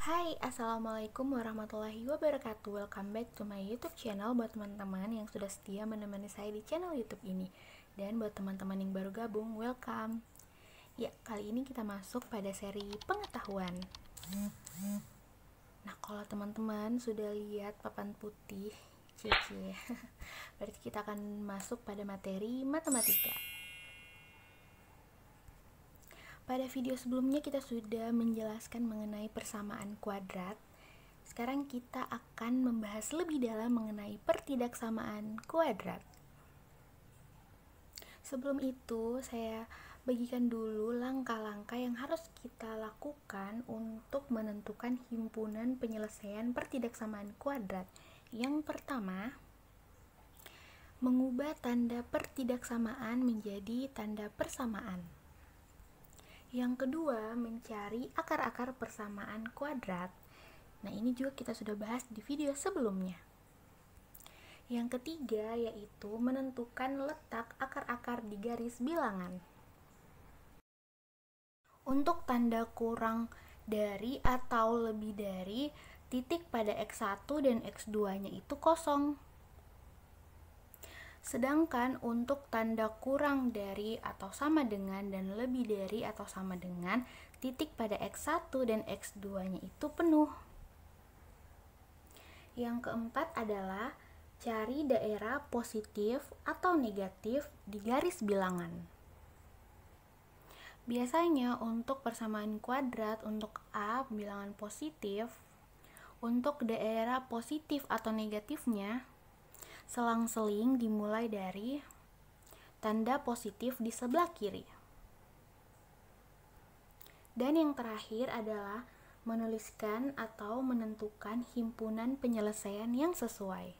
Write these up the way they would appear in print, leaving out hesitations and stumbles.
Hai, Assalamualaikum warahmatullahi wabarakatuh. Welcome back to my YouTube channel buat teman-teman yang sudah setia menemani saya di channel YouTube ini. Dan buat teman-teman yang baru gabung, welcome. Ya, kali ini kita masuk pada seri pengetahuan. Nah, kalau teman-teman sudah lihat papan putih, cie, berarti kita akan masuk pada materi matematika. Pada video sebelumnya kita sudah menjelaskan mengenai persamaan kuadrat. Sekarang kita akan membahas lebih dalam mengenai pertidaksamaan kuadrat. Sebelum itu, saya bagikan dulu langkah-langkah yang harus kita lakukan untuk menentukan himpunan penyelesaian pertidaksamaan kuadrat. Yang pertama, mengubah tanda pertidaksamaan menjadi tanda persamaan. Yang kedua, mencari akar-akar persamaan kuadrat. Nah, ini juga kita sudah bahas di video sebelumnya. Yang ketiga, yaitu menentukan letak akar-akar di garis bilangan. Untuk tanda kurang dari atau lebih dari, titik pada X1 dan X2-nya itu kosong. Sedangkan untuk tanda kurang dari atau sama dengan dan lebih dari atau sama dengan, titik pada X1 dan X2-nya itu penuh. Yang keempat adalah cari daerah positif atau negatif di garis bilangan. Biasanya untuk persamaan kuadrat untuk A bilangan positif, untuk daerah positif atau negatifnya, selang-seling dimulai dari tanda positif di sebelah kiri. Dan yang terakhir adalah menuliskan atau menentukan himpunan penyelesaian yang sesuai.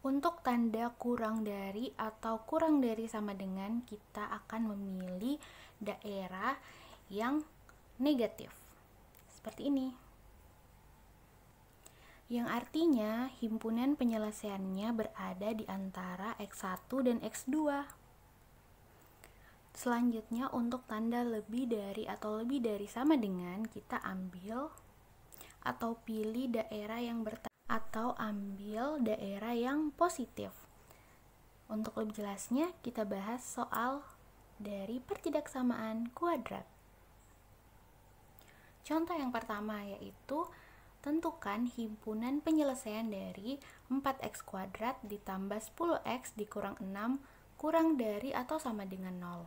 Untuk tanda kurang dari atau kurang dari sama dengan, kita akan memilih daerah yang negatif. Seperti ini. Yang artinya himpunan penyelesaiannya berada di antara X1 dan X2. Selanjutnya untuk tanda lebih dari atau lebih dari sama dengan, kita ambil atau pilih daerah yang atau ambil daerah yang positif. Untuk lebih jelasnya, kita bahas soal dari pertidaksamaan kuadrat. Contoh yang pertama yaitu tentukan himpunan penyelesaian dari 4x kuadrat ditambah 10x dikurang 6 kurang dari atau sama dengan 0.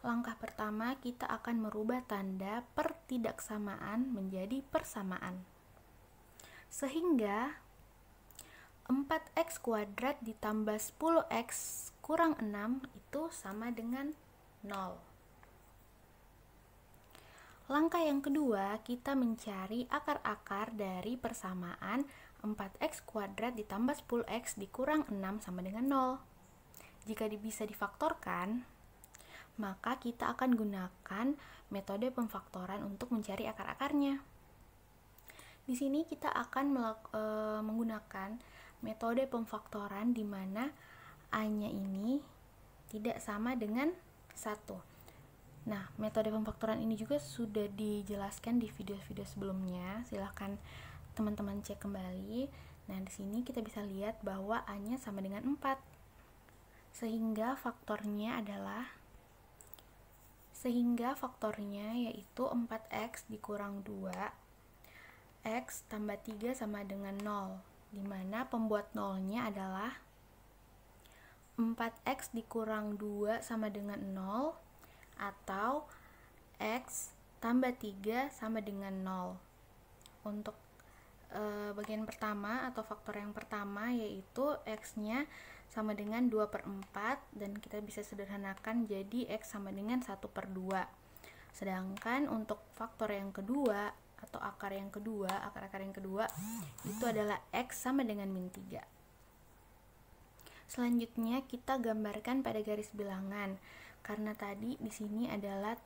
Langkah pertama, kita akan merubah tanda pertidaksamaan menjadi persamaan. Sehingga 4x kuadrat ditambah 10x kurang 6 itu sama dengan 0. Langkah yang kedua, kita mencari akar-akar dari persamaan 4x kuadrat ditambah 10x dikurang 6 sama dengan 0. Jika bisa difaktorkan, maka kita akan gunakan metode pemfaktoran untuk mencari akar-akarnya. Di sini kita akan menggunakan metode pemfaktoran di mana A-nya ini tidak sama dengan 1. Nah, metode pemfaktoran ini juga sudah dijelaskan di video-video sebelumnya. Silahkan teman-teman cek kembali. Nah, di sini kita bisa lihat bahwa A-nya sama dengan 4. Sehingga faktornya yaitu 4x dikurang 2 x tambah 3 sama dengan 0, dimana pembuat 0-nya adalah 4x dikurang 2 sama dengan 0 atau x tambah 3 sama dengan 0. Untuk bagian pertama atau faktor yang pertama yaitu x-nya sama dengan 2/4 dan kita bisa sederhanakan jadi x sama dengan 1/2. Sedangkan untuk faktor yang kedua atau akar-akar yang kedua itu adalah x sama dengan -3. Selanjutnya kita gambarkan pada garis bilangan. Karena tadi di sini adalah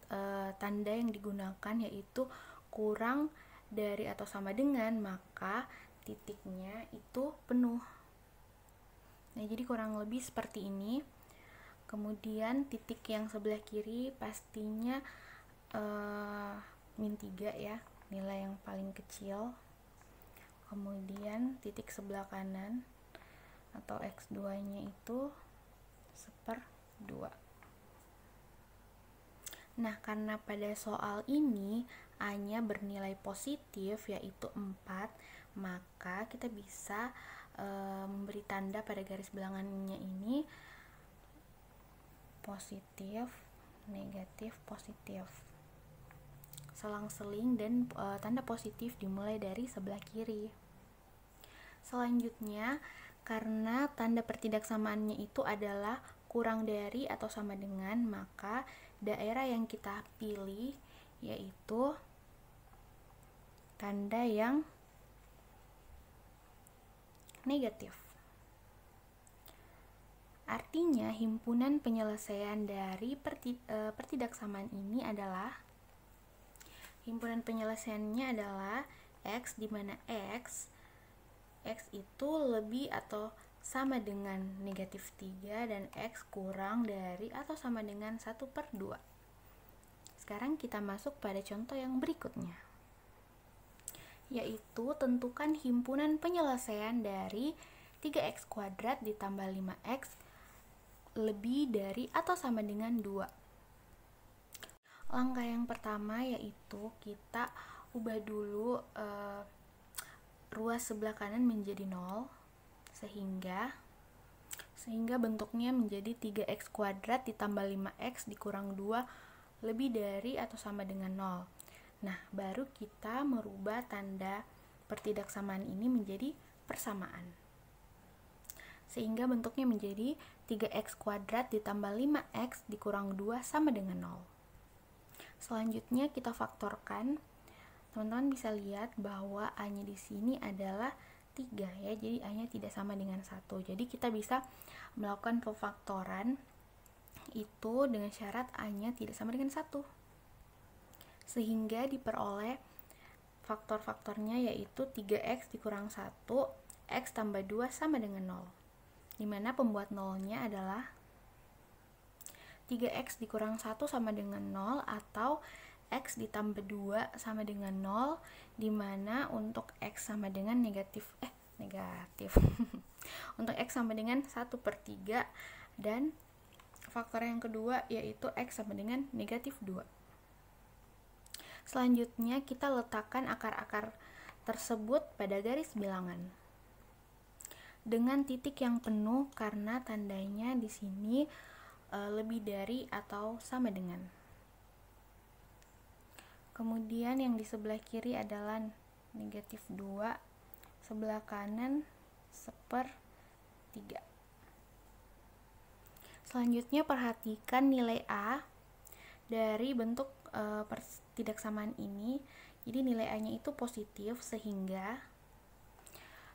tanda yang digunakan yaitu kurang dari atau sama dengan, maka titiknya itu penuh. Nah, jadi kurang lebih seperti ini. Kemudian titik yang sebelah kiri pastinya min 3 ya, nilai yang paling kecil. Kemudian titik sebelah kanan atau X2 nya itu 1/2. Nah, karena pada soal ini A nya bernilai positif yaitu 4, maka kita bisa memberi tanda pada garis bilangannya ini positif, negatif, positif, selang-seling, dan tanda positif dimulai dari sebelah kiri. Selanjutnya, karena tanda pertidaksamaannya itu adalah kurang dari atau sama dengan, maka daerah yang kita pilih yaitu tanda yang negatif. Artinya, himpunan penyelesaian dari pertidaksamaan ini adalah penyelesaiannya adalah X, di mana X itu lebih atau sama dengan negatif 3 dan X kurang dari atau sama dengan 1/2. Sekarang kita masuk pada contoh yang berikutnya, yaitu tentukan himpunan penyelesaian dari 3x² ditambah 5x lebih dari atau sama dengan 2. Langkah yang pertama yaitu kita ubah dulu ruas sebelah kanan menjadi 0 sehingga bentuknya menjadi 3x² ditambah 5x dikurang 2 lebih dari atau sama dengan 0. Nah, baru kita merubah tanda pertidaksamaan ini menjadi persamaan. Sehingga bentuknya menjadi 3x² ditambah 5x dikurang 2 sama dengan 0. Selanjutnya kita faktorkan. Teman-teman bisa lihat bahwa A-nya di sini adalah 3 ya. Jadi A-nya tidak sama dengan 1. Jadi kita bisa melakukan pemfaktoran itu dengan syarat A-nya tidak sama dengan 1. Sehingga diperoleh faktor-faktornya yaitu 3x dikurang 1, x tambah 2 sama dengan 0. Dimana pembuat 0-nya adalah 3x dikurang 1 sama dengan 0 atau x ditambah 2 sama dengan 0, dimana untuk x sama dengan negatif untuk x sama dengan 1/3, dan faktor yang kedua yaitu x sama dengan negatif 2. Selanjutnya kita letakkan akar-akar tersebut pada garis bilangan dengan titik yang penuh karena tandanya di sini lebih dari atau sama dengan. Kemudian yang di sebelah kiri adalah negatif 2, sebelah kanan 1/3. Selanjutnya perhatikan nilai A dari bentuk pertidaksamaan ini. Jadi nilai A-nya itu positif sehingga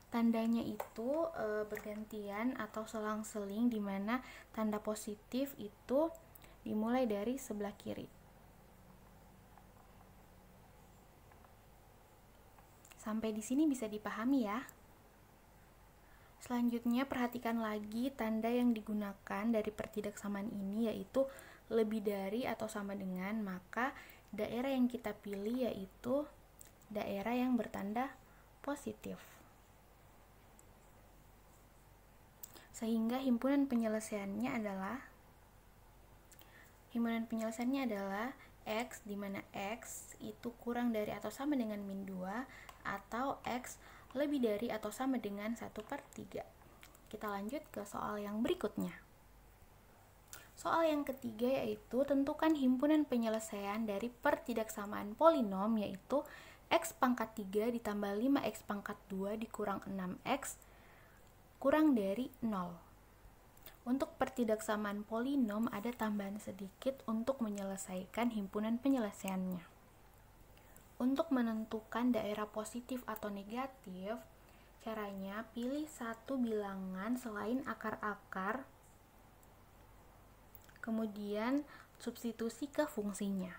tandanya itu bergantian atau selang-seling, di mana tanda positif itu dimulai dari sebelah kiri. Sampai di sini bisa dipahami ya. Selanjutnya perhatikan lagi tanda yang digunakan dari pertidaksamaan ini yaitu lebih dari atau sama dengan, maka daerah yang kita pilih yaitu daerah yang bertanda positif. Sehingga himpunan penyelesaiannya adalah X, di mana X itu kurang dari atau sama dengan min 2 atau X lebih dari atau sama dengan 1/3. Kita lanjut ke soal yang berikutnya. Soal yang ketiga yaitu tentukan himpunan penyelesaian dari pertidaksamaan polinom yaitu x pangkat 3 ditambah 5x pangkat 2 dikurang 6x kurang dari 0. Untuk pertidaksamaan polinom ada tambahan sedikit untuk menyelesaikan himpunan penyelesaiannya. Untuk menentukan daerah positif atau negatif, caranya pilih satu bilangan selain akar-akar, kemudian substitusi ke fungsinya.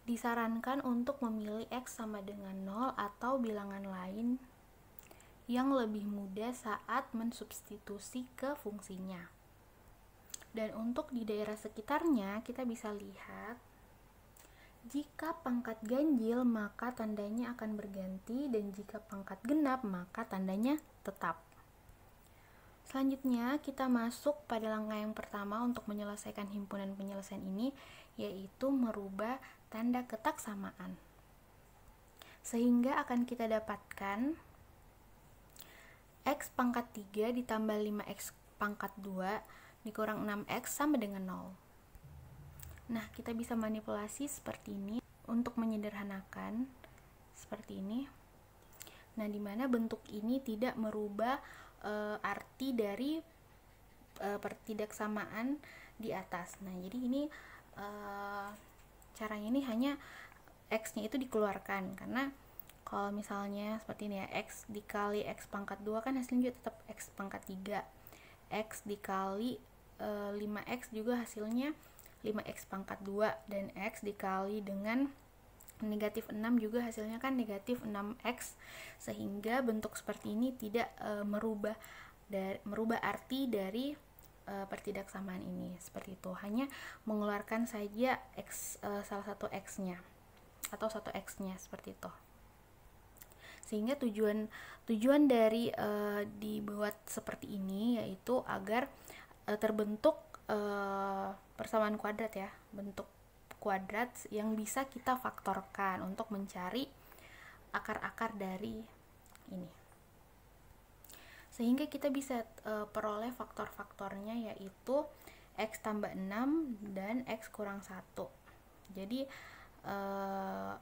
Disarankan untuk memilih X sama dengan 0 atau bilangan lain yang lebih mudah saat mensubstitusi ke fungsinya. Dan untuk di daerah sekitarnya, kita bisa lihat Jika pangkat ganjil, maka tandanya akan berganti, dan jika pangkat genap, maka tandanya tetap. Selanjutnya, kita masuk pada langkah yang pertama untuk menyelesaikan himpunan penyelesaian ini, yaitu merubah tanda ketaksamaan. Sehingga akan kita dapatkan X pangkat 3 ditambah 5X pangkat 2 dikurang 6X sama dengan 0. Nah, kita bisa manipulasi seperti ini untuk menyederhanakan seperti ini. Nah, dimana bentuk ini tidak merubah arti dari pertidaksamaan di atas. Nah, jadi ini caranya ini hanya X-nya itu dikeluarkan, karena kalau misalnya seperti ini ya, X dikali X pangkat 2 kan hasilnya juga tetap X pangkat 3. X dikali 5X juga hasilnya 5X pangkat 2, dan X dikali dengan negatif 6 juga hasilnya kan negatif 6X, sehingga bentuk seperti ini tidak merubah arti dari pertidaksamaan ini. Seperti itu, hanya mengeluarkan saja X, salah satu X-nya atau satu X-nya seperti itu. Sehingga tujuan dari dibuat seperti ini yaitu agar terbentuk persamaan kuadrat ya, bentuk kuadrat yang bisa kita faktorkan untuk mencari akar-akar dari ini. Sehingga kita bisa peroleh faktor-faktornya, yaitu X tambah 6 dan X kurang 1. Jadi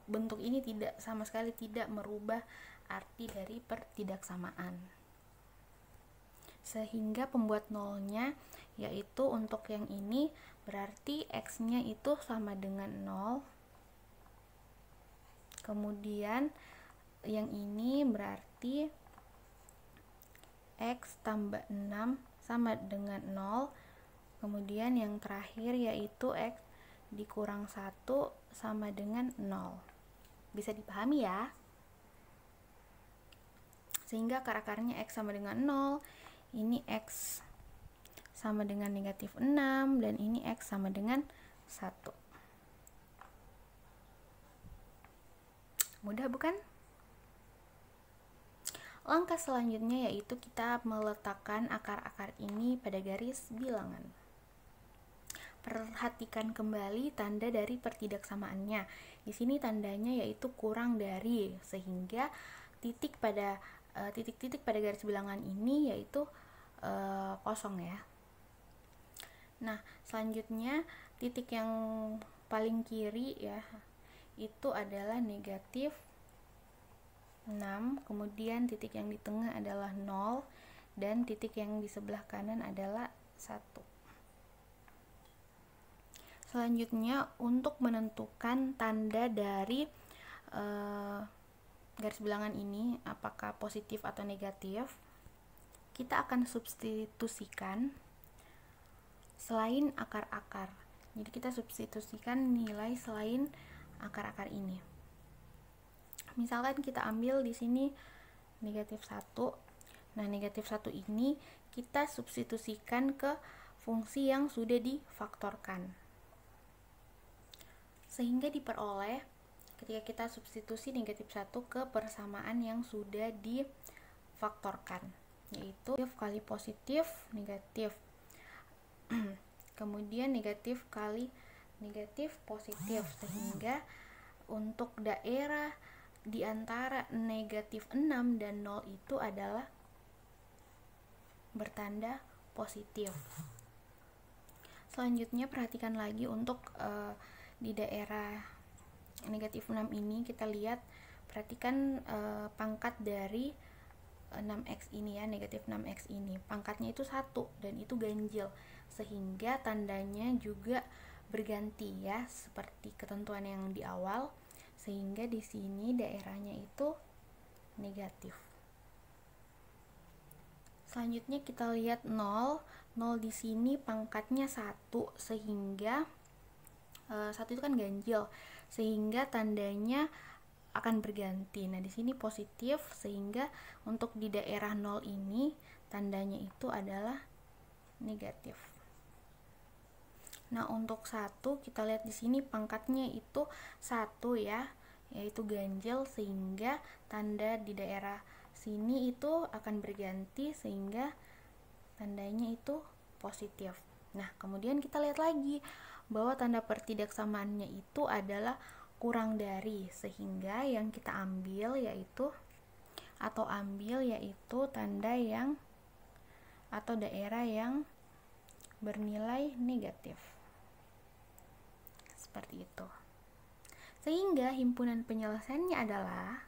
bentuk ini sama sekali tidak merubah arti dari pertidaksamaan. Sehingga pembuat nolnya, yaitu untuk yang ini berarti X-nya itu sama dengan 0. Kemudian yang ini berarti X tambah 6 sama dengan 0. Kemudian yang terakhir yaitu X dikurang 1 sama dengan 0. Bisa dipahami ya? Sehingga akar-akarnya X sama dengan 0, ini X sama dengan negatif 6, dan ini X sama dengan 1. Mudah bukan? Langkah selanjutnya yaitu kita meletakkan akar-akar ini pada garis bilangan. Perhatikan kembali tanda dari pertidaksamaannya. Di sini tandanya yaitu kurang dari, sehingga titik-titik pada garis bilangan ini yaitu kosong ya. Nah, selanjutnya titik yang paling kiri ya, itu adalah negatif 6, kemudian titik yang di tengah adalah 0, dan titik yang di sebelah kanan adalah 1. Selanjutnya, untuk menentukan tanda dari garis bilangan ini, apakah positif atau negatif, kita akan substitusikan selain akar-akar. Jadi kita substitusikan nilai selain akar-akar ini. Misalkan kita ambil di sini negatif 1. Nah, negatif 1 ini kita substitusikan ke fungsi yang sudah difaktorkan. Sehingga diperoleh ketika kita substitusi negatif 1 ke persamaan yang sudah difaktorkan, yaitu negatif kali positif negatif. Kemudian negatif kali negatif positif, sehingga untuk daerah di antara negatif 6 dan 0 itu adalah bertanda positif. Selanjutnya perhatikan lagi untuk di daerah negatif 6 ini kita lihat, perhatikan pangkat dari 6x ini ya, negatif 6x ini pangkatnya itu 1 dan itu ganjil, sehingga tandanya juga berganti ya, seperti ketentuan yang di awal, sehingga di sini daerahnya itu negatif. Selanjutnya kita lihat 0 di sini pangkatnya 1, sehingga 1 itu kan ganjil, sehingga tandanya akan berganti. Nah, di sini positif, sehingga untuk di daerah 0 ini tandanya itu adalah negatif. Nah, untuk 1 kita lihat di sini pangkatnya itu 1 ya, yaitu ganjil, sehingga tanda di daerah sini itu akan berganti sehingga tandanya itu positif. Nah, kemudian kita lihat lagi bahwa tanda pertidaksamaannya itu adalah kurang dari, sehingga yang kita ambil yaitu tanda yang atau daerah yang bernilai negatif. Seperti itu. Sehingga himpunan penyelesaiannya adalah,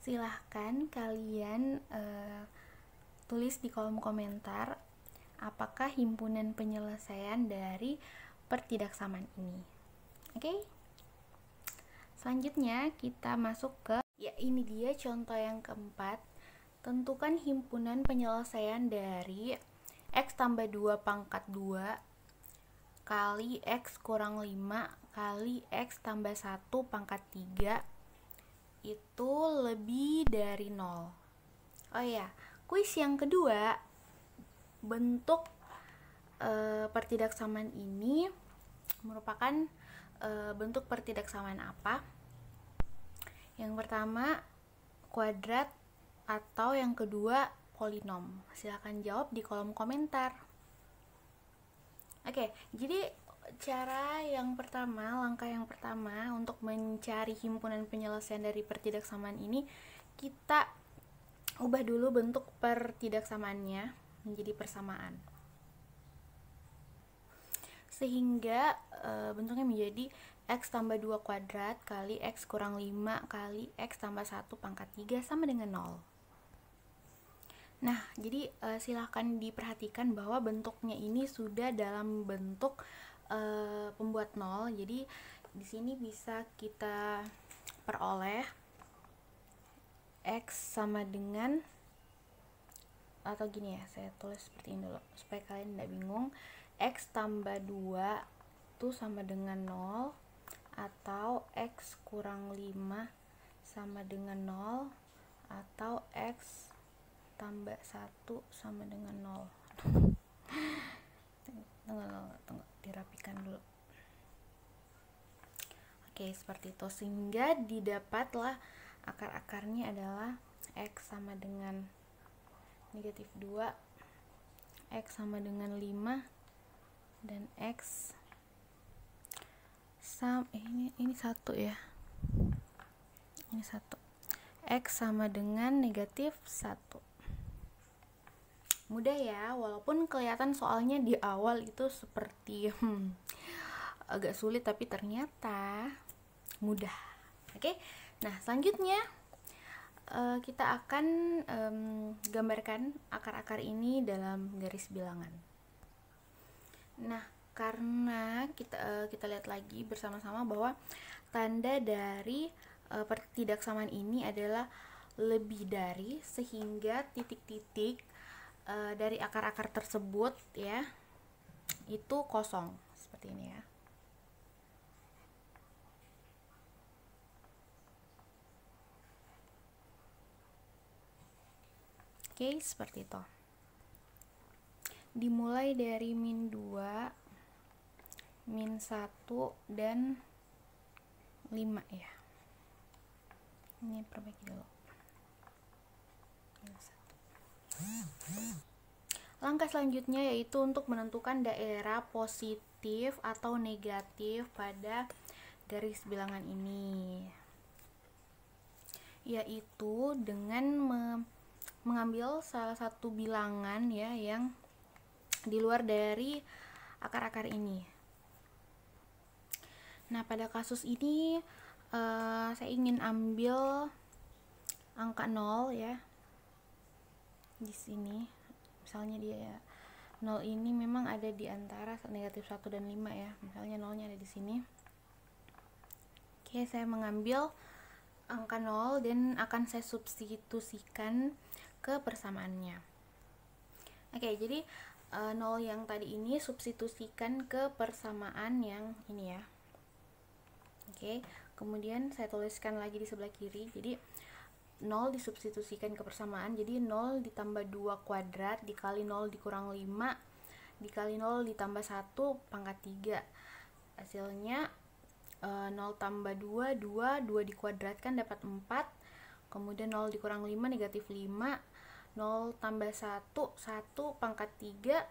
silahkan kalian tulis di kolom komentar apakah himpunan penyelesaian dari pertidaksamaan ini. Oke? Selanjutnya kita masuk ke, ya ini dia contoh yang keempat. Tentukan himpunan penyelesaian dari X tambah 2 pangkat 2 kali X kurang 5 kali X tambah 1 pangkat 3 itu lebih dari 0. Oh ya, kuis yang kedua, bentuk pertidaksamaan ini merupakan bentuk pertidaksamaan apa? Yang pertama kuadrat, atau yang kedua polinom. Silahkan jawab di kolom komentar. Oke, jadi langkah yang pertama untuk mencari himpunan penyelesaian dari pertidaksamaan ini, kita ubah dulu bentuk pertidaksamaannya menjadi persamaan, sehingga bentuknya menjadi X tambah 2 kuadrat kali X kurang 5 kali X tambah 1 pangkat 3 sama dengan 0. Nah, jadi silahkan diperhatikan bahwa bentuknya ini sudah dalam bentuk pembuat 0. Jadi di sini bisa kita peroleh X sama dengan, atau gini ya, saya tulis seperti ini dulu supaya kalian tidak bingung. X tambah 2 itu sama dengan 0, atau X kurang 5 sama dengan 0, atau X tambah 1 sama dengan 0. Tunggu, dirapikan dulu. Oke, seperti itu, sehingga didapatlah akar-akarnya adalah X sama dengan negatif 2, X sama dengan 5, dan X ini 1 ya, ini 1, X sama dengan negatif 1. Mudah ya, walaupun kelihatan soalnya di awal itu seperti agak sulit, tapi ternyata mudah. Oke, nah selanjutnya kita akan gambarkan akar-akar ini dalam garis bilangan. Nah, karena kita lihat lagi bersama-sama bahwa tanda dari pertidaksamaan ini adalah lebih dari, sehingga titik-titik dari akar-akar tersebut ya itu kosong seperti ini ya. Oke, seperti itu. Dimulai dari min 2, min 1, dan 5 ya. Ini perbaiki dulu. Langkah selanjutnya yaitu untuk menentukan daerah positif atau negatif pada garis bilangan ini, yaitu dengan mengambil salah satu bilangan ya yang di luar dari akar-akar ini. Nah, pada kasus ini saya ingin ambil angka 0 ya di sini. Misalnya dia ya 0 ini memang ada di antara negatif 1 dan 5 ya. Misalnya 0-nya ada di sini. Oke, saya mengambil angka 0 dan akan saya substitusikan ke persamaannya. Oke, jadi 0 yang tadi ini substitusikan ke persamaan yang ini ya. Oke, kemudian saya tuliskan lagi di sebelah kiri. Jadi 0 disubstitusikan ke persamaan, jadi 0 ditambah 2 kuadrat dikali 0 dikurang 5 dikali 0 ditambah 1 pangkat 3. Hasilnya 0 tambah 2, 2 dikuadratkan dapat 4. Kemudian 0 dikurang 5 negatif 5. 0 tambah 1, 1 pangkat 3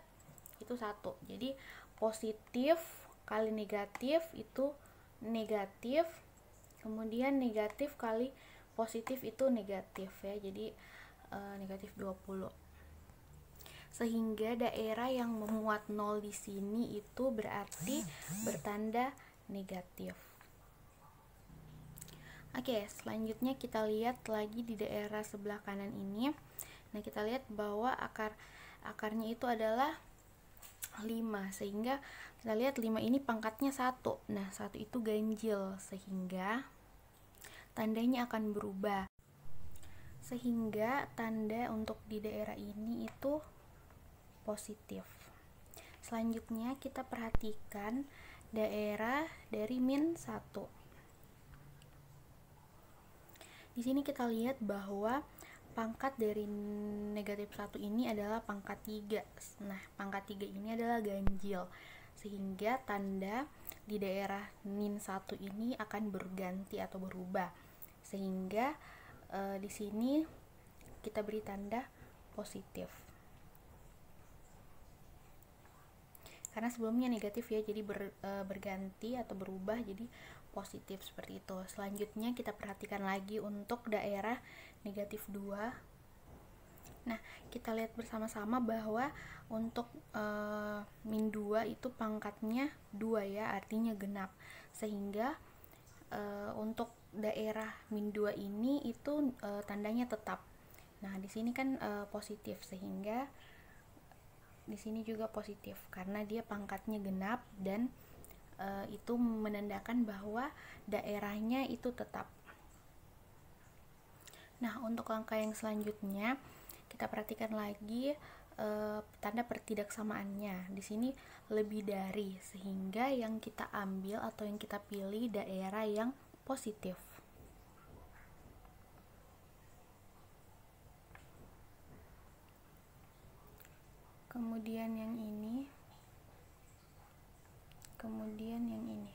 itu 1. Jadi positif kali negatif itu negatif. Kemudian negatif kali positif itu negatif ya. Jadi negatif 20. Sehingga daerah yang memuat 0 di sini itu berarti bertanda negatif. Oke, selanjutnya kita lihat lagi di daerah sebelah kanan ini. Nah, kita lihat bahwa akarnya itu adalah 5, sehingga kita lihat 5 ini pangkatnya 1. Nah, 1 itu ganjil, sehingga tandanya akan berubah. Sehingga tanda untuk di daerah ini itu positif. Selanjutnya kita perhatikan daerah dari min 1. Di sini kita lihat bahwa pangkat dari negatif 1 ini adalah pangkat 3. Nah, pangkat 3 ini adalah ganjil, sehingga tanda di daerah min 1 ini akan berganti atau berubah. Sehingga di sini kita beri tanda positif. Karena sebelumnya negatif ya, jadi berganti atau berubah jadi positif seperti itu. Selanjutnya kita perhatikan lagi untuk daerah negatif 2. Nah, kita lihat bersama-sama bahwa untuk min 2 itu pangkatnya 2 ya, artinya genap. Sehingga untuk daerah min 2 ini itu tandanya tetap. Nah, di sini kan positif, sehingga di sini juga positif karena dia pangkatnya genap dan itu menandakan bahwa daerahnya itu tetap. Nah, untuk langkah yang selanjutnya kita perhatikan lagi tanda pertidaksamaannya. Di sini lebih dari, sehingga yang kita ambil atau yang kita pilih daerah yang positif. Kemudian yang ini. Kemudian yang ini.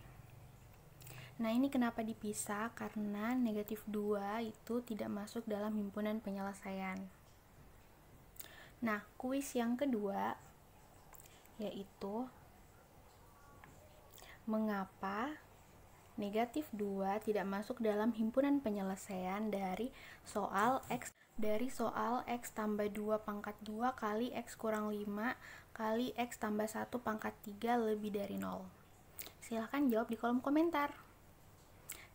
Nah, ini kenapa dipisah? Karena negatif 2 itu tidak masuk dalam himpunan penyelesaian. Nah, kuis yang kedua yaitu mengapa negatif 2 tidak masuk dalam himpunan penyelesaian dari soal X tambah 2 pangkat 2 kali X kurang 5 kali X tambah 1 pangkat 3 lebih dari 0. Silahkan jawab di kolom komentar.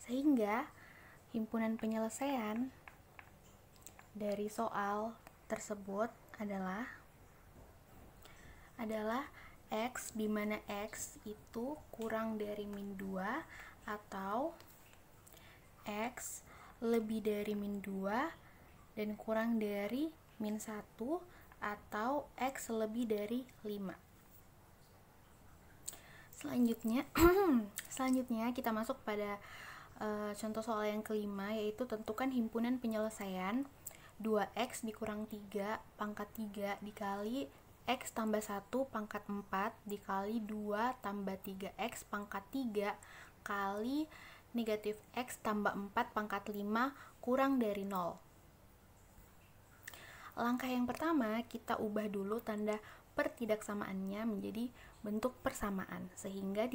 Sehingga himpunan penyelesaian dari soal tersebut adalah X, di mana X itu kurang dari min 2 atau X lebih dari min 2 dan kurang dari min 1 atau X lebih dari 5. Selanjutnya kita masuk pada contoh soal yang kelima, yaitu tentukan himpunan penyelesaian 2X dikurang 3 pangkat 3 dikali X tambah 1 pangkat 4 dikali 2 tambah 3X pangkat 3 kali negatif X tambah 4 pangkat 5 kurang dari 0. Langkah yang pertama, kita ubah dulu tanda pertidaksamaannya menjadi bentuk persamaan, sehingga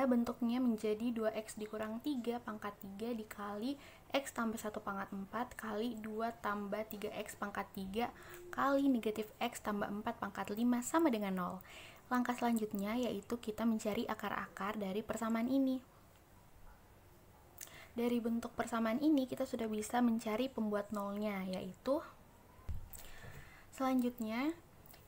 bentuknya menjadi 2X dikurang 3 pangkat 3 dikali X tambah 1 pangkat 4 kali 2 tambah 3X pangkat 3 kali negatif X tambah 4 pangkat 5 sama dengan 0. Langkah selanjutnya yaitu kita mencari akar-akar dari persamaan ini. Dari bentuk persamaan ini kita sudah bisa mencari pembuat nolnya, yaitu selanjutnya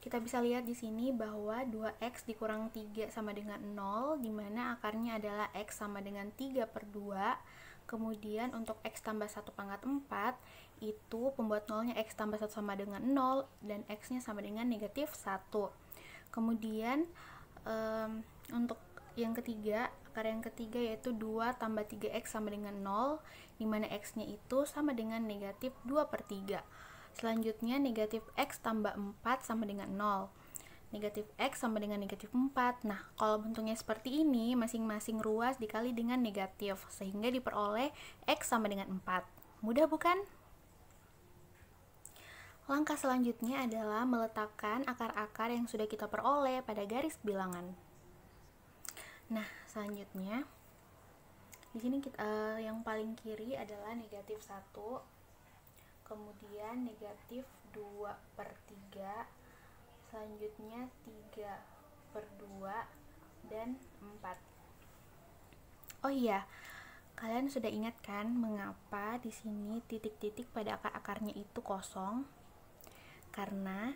kita bisa lihat di sini bahwa 2X dikurang 3 sama dengan 0, di mana akarnya adalah X sama dengan 3/2. Kemudian untuk X tambah 1 pangkat 4, itu pembuat nolnya X tambah 1 sama dengan 0, dan X-nya sama dengan negatif 1. Kemudian untuk yang ketiga, akar yang ketiga yaitu 2 tambah 3X sama dengan 0, di mana X-nya itu sama dengan negatif 2/3. Selanjutnya negatif X tambah 4 sama dengan 0. Negatif X sama dengan negatif 4. Nah, kalau bentuknya seperti ini, masing-masing ruas dikali dengan negatif, sehingga diperoleh X sama dengan 4. Mudah bukan? Langkah selanjutnya adalah meletakkan akar-akar yang sudah kita peroleh pada garis bilangan. Nah, selanjutnya di sini kita, yang paling kiri adalah negatif 1, kemudian negatif 2/3, selanjutnya 3/2, dan 4. Oh iya, kalian sudah ingat kan mengapa di sini titik-titik pada akar-akarnya itu kosong? Karena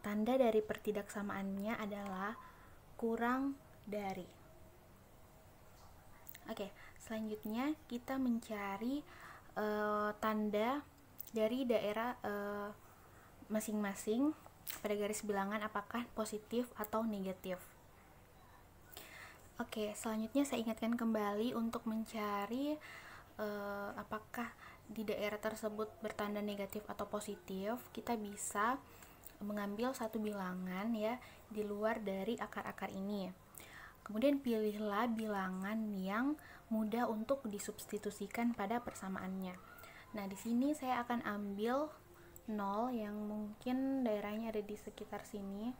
tanda dari pertidaksamaannya adalah kurang dari. Oke, selanjutnya kita mencari tanda dari daerah masing-masing pada garis bilangan, apakah positif atau negatif. Oke, selanjutnya saya ingatkan kembali untuk mencari apakah di daerah tersebut bertanda negatif atau positif. Kita bisa mengambil satu bilangan ya di luar dari akar-akar ini. Kemudian pilihlah bilangan yang mudah untuk disubstitusikan pada persamaannya. Nah, di sini saya akan ambil 0 yang mungkin daerahnya ada di sekitar sini.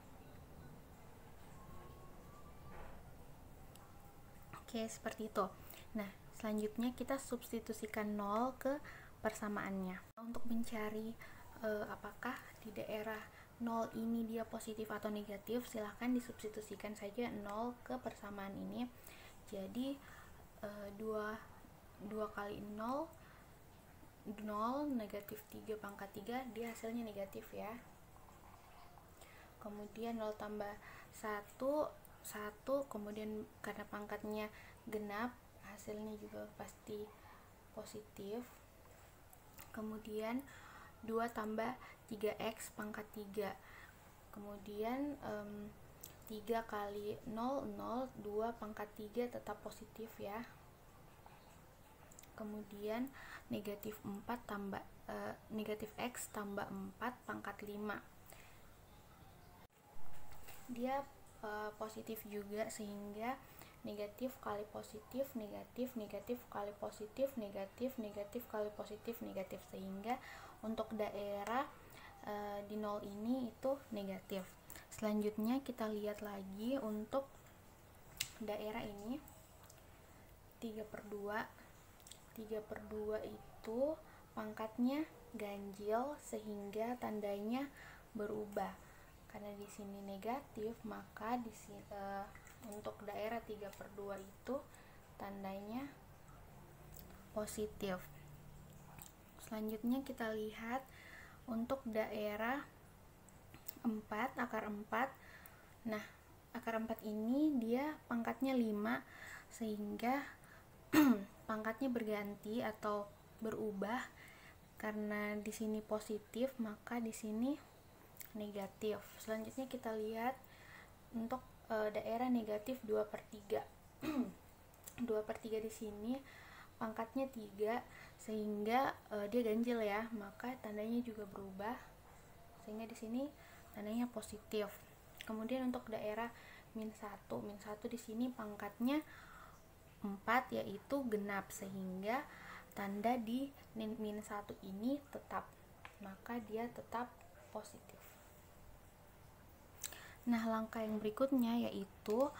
Oke, seperti itu. Nah, selanjutnya kita substitusikan 0 ke persamaannya. Untuk mencari apakah di daerah 0 ini dia positif atau negatif, silahkan disubstitusikan saja 0 ke persamaan ini. Jadi 2 kali 0, 0, negatif 3/3, dia hasilnya negatif ya. Kemudian 0 tambah 1, 1, kemudian karena pangkatnya genap, hasilnya juga pasti positif. Kemudian 2 tambah 3x pangkat 3, kemudian 3 kali 0, 0, 2 pangkat 3 tetap positif ya. Kemudian negatif 4 tambah negatif x tambah 4 pangkat 5, dia positif juga, sehingga negatif kali positif negatif, negatif kali positif negatif, negatif kali positif negatif, sehingga untuk daerah di 0 ini itu negatif. Selanjutnya kita lihat lagi untuk daerah ini 3/2. 3/2 itu pangkatnya ganjil, sehingga tandanya berubah. Karena di sini negatif, maka di sini untuk daerah 3/2 itu tandanya positif. Selanjutnya kita lihat untuk daerah 4, akar 4. Nah, akar 4 ini dia pangkatnya 5, sehingga pangkatnya berganti atau berubah. Karena di sini positif, maka di sini negatif. Selanjutnya kita lihat untuk daerah negatif 2/3. 2/3 di sini pangkatnya 3, sehingga dia ganjil ya, maka tandanya juga berubah, sehingga di sini tandanya positif. Kemudian untuk daerah -1, -1 di sini pangkatnya 4, yaitu genap, sehingga tanda di -1 ini tetap, maka dia tetap positif. Nah, langkah yang berikutnya yaitu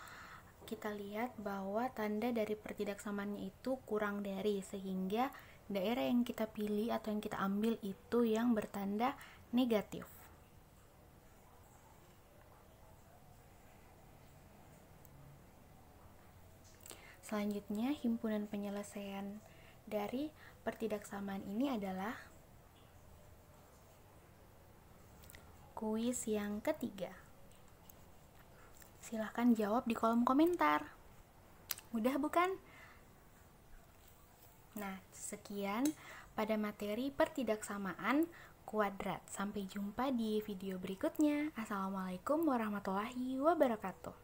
kita lihat bahwa tanda dari pertidaksamaannya itu kurang dari, sehingga daerah yang kita pilih atau yang kita ambil itu yang bertanda negatif. Selanjutnya, himpunan penyelesaian dari pertidaksamaan ini adalah kuis yang ketiga. Silahkan jawab di kolom komentar. Mudah bukan? Nah, sekian pada materi pertidaksamaan kuadrat. Sampai jumpa di video berikutnya. Assalamualaikum warahmatullahi wabarakatuh.